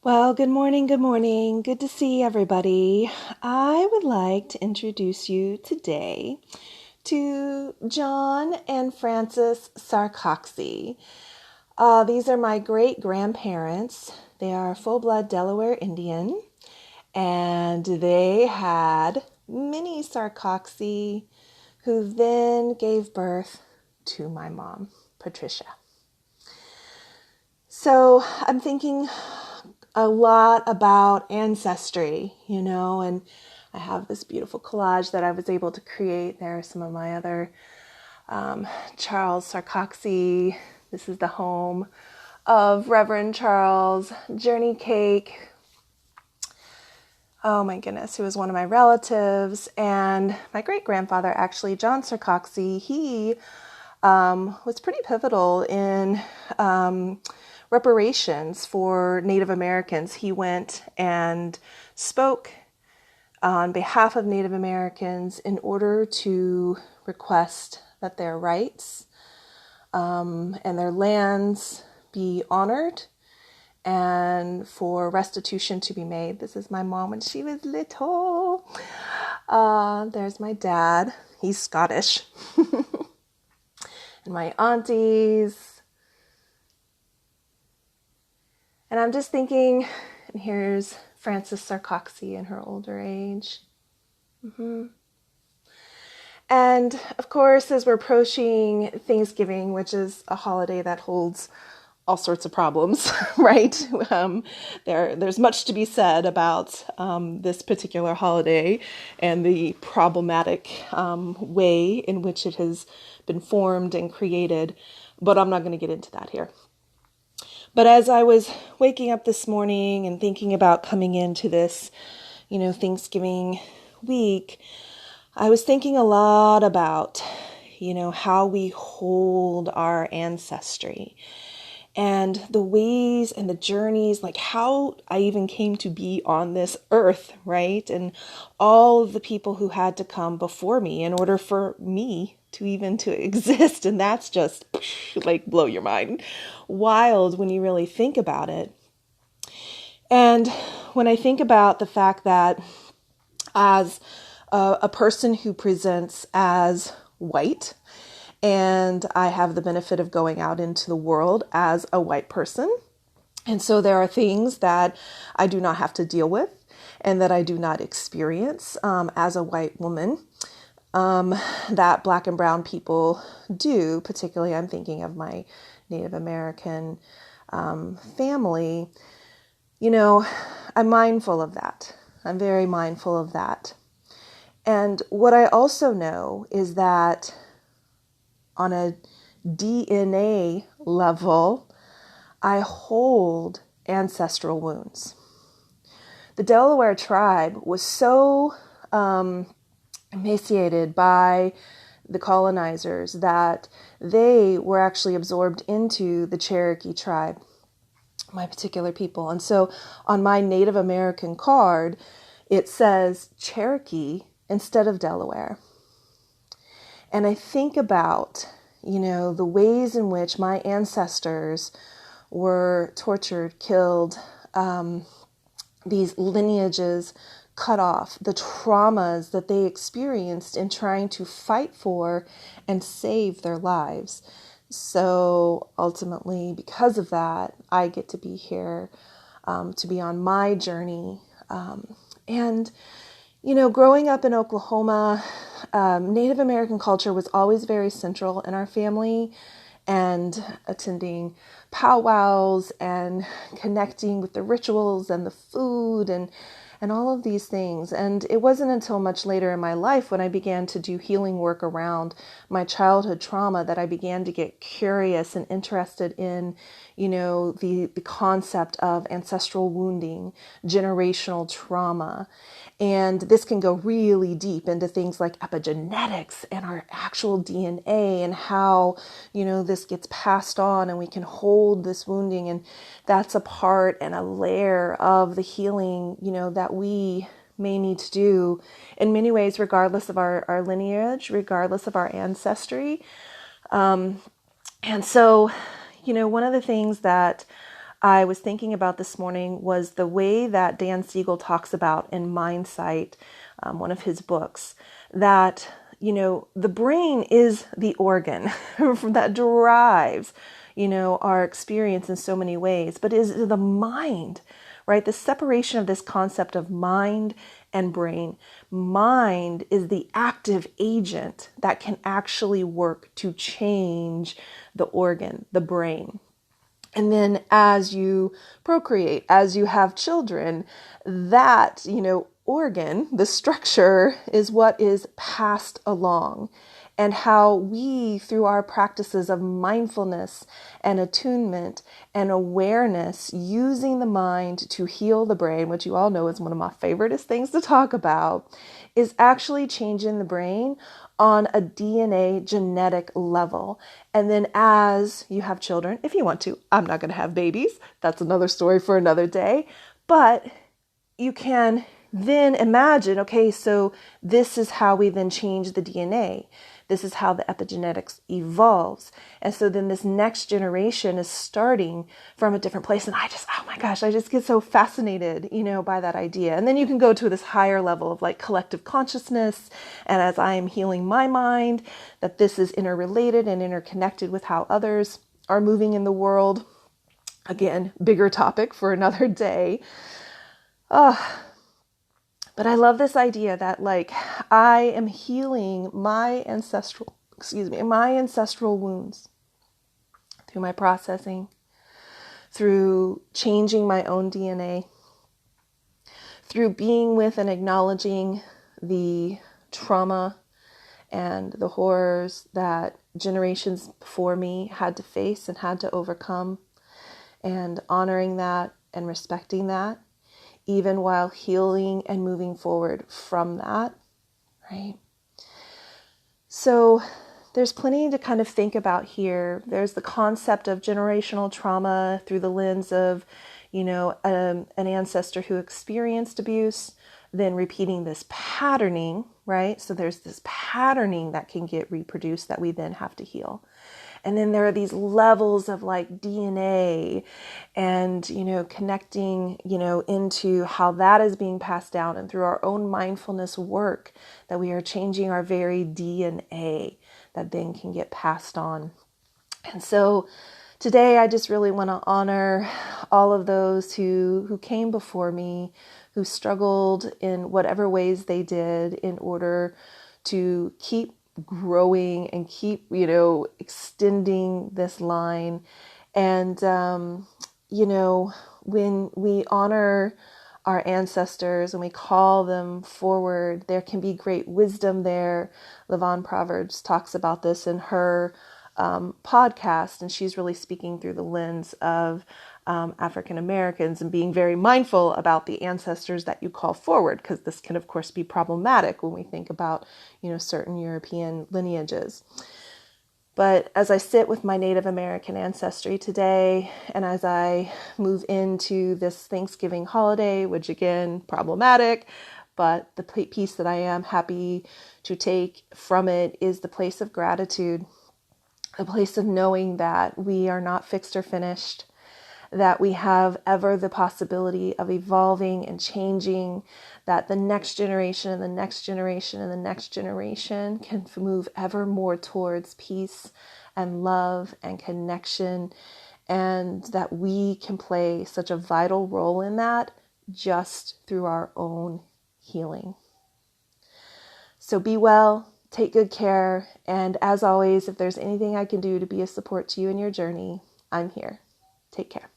Well, good morning, good morning. Good to see everybody. I would like to introduce you today to John and Frances Sarcoxy. These are my great-grandparents. They are full-blood Delaware Indian, and they had Minnie Sarcoxy, who then gave birth to my mom, Patricia. So I'm thinking a lot about ancestry, and I have this beautiful collage that I was able to create. There are some of my other Charles Sarcoxy. This is the home of Reverend Charles. Journey cake. Oh my goodness, who was one of my relatives. And my great-grandfather, actually, John Sarcoxy, he was pretty pivotal in reparations for Native Americans. He went and spoke on behalf of Native Americans in order to request that their rights and their lands be honored and for restitution to be made. This is my mom when she was little. There's my dad. He's Scottish. And my aunties. And I'm just thinking, and here's Frances Sarcoxy in her older age. And of course, as we're approaching Thanksgiving, which is a holiday that holds all sorts of problems, right? There's much to be said about this particular holiday and the problematic way in which it has been formed and created, but I'm not going to get into that here. But as I was waking up this morning and thinking about coming into this, Thanksgiving week, I was thinking a lot about, how we hold our ancestry and the ways and the journeys, like how I even came to be on this earth, right? And all of the people who had to come before me in order for me to exist. And that's just like blow your mind. Wild when you really think about it. And when I think about the fact that as a person who presents as white, and I have the benefit of going out into the world as a white person. And so there are things that I do not have to deal with and that I do not experience as a white woman that Black and brown people do. Particularly, I'm thinking of my Native American family. I'm mindful of that. I'm very mindful of that. And what I also know is that on a DNA level, I hold ancestral wounds. The Delaware tribe was so emaciated by the colonizers that they were actually absorbed into the Cherokee tribe, my particular people. And so on my Native American card, it says Cherokee instead of Delaware. And I think about, the ways in which my ancestors were tortured, killed, these lineages cut off, the traumas that they experienced in trying to fight for and save their lives. So ultimately, because of that, I get to be here, to be on my journey. And growing up in Oklahoma, Native American culture was always very central in our family, and attending powwows and connecting with the rituals and the food and all of these things. And it wasn't until much later in my life when I began to do healing work around my childhood trauma that I began to get curious and interested in, the concept of ancestral wounding, generational trauma. And this can go really deep into things like epigenetics and our actual DNA and how, this gets passed on and we can hold this wounding. And that's a part and a layer of the healing, that we may need to do in many ways, regardless of our lineage, regardless of our ancestry. And so, one of the things that I was thinking about this morning was the way that Dan Siegel talks about in Mindsight, one of his books, that, the brain is the organ that drives, our experience in so many ways, but is the mind, right? The separation of this concept of mind and brain. Mind is the active agent that can actually work to change the organ, the brain. And then as you procreate, as you have children, that, organ, the structure is what is passed along. And how we, through our practices of mindfulness and attunement and awareness, using the mind to heal the brain, which you all know is one of my favoriteest things to talk about, is actually changing the brain on a DNA genetic level. And then as you have children, if you want to, I'm not going to have babies. That's another story for another day. But you can then imagine, okay, so this is how we then change the DNA. This is how the epigenetics evolves. And so then this next generation is starting from a different place. And oh my gosh, I just get so fascinated, by that idea. And then you can go to this higher level of like collective consciousness. And as I am healing my mind, that this is interrelated and interconnected with how others are moving in the world. Again, bigger topic for another day. But I love this idea that like I am healing my ancestral wounds through my processing, through changing my own DNA, through being with and acknowledging the trauma and the horrors that generations before me had to face and had to overcome, and honoring that and respecting that, even while healing and moving forward from that, right? So there's plenty to kind of think about here. There's the concept of generational trauma through the lens of, an ancestor who experienced abuse, then repeating this patterning, right? So there's this patterning that can get reproduced that we then have to heal. And then there are these levels of like DNA and, connecting, into how that is being passed down, and through our own mindfulness work that we are changing our very DNA that then can get passed on. And so today I just really want to honor all of those who came before me, who struggled in whatever ways they did in order to keep growing and keep, extending this line. And, when we honor our ancestors and we call them forward, there can be great wisdom there. Levon Proverbs talks about this in her podcast, and she's really speaking through the lens of African Americans and being very mindful about the ancestors that you call forward, because this can of course be problematic when we think about certain European lineages. But as I sit with my Native American ancestry today, and as I move into this Thanksgiving holiday, which again, problematic, but the piece that I am happy to take from it is the place of gratitude, a place of knowing that we are not fixed or finished, that we have ever the possibility of evolving and changing, that the next generation and the next generation and the next generation can move ever more towards peace and love and connection, and that we can play such a vital role in that just through our own healing. So be well, take good care, and as always, if there's anything I can do to be a support to you in your journey, I'm here. Take care.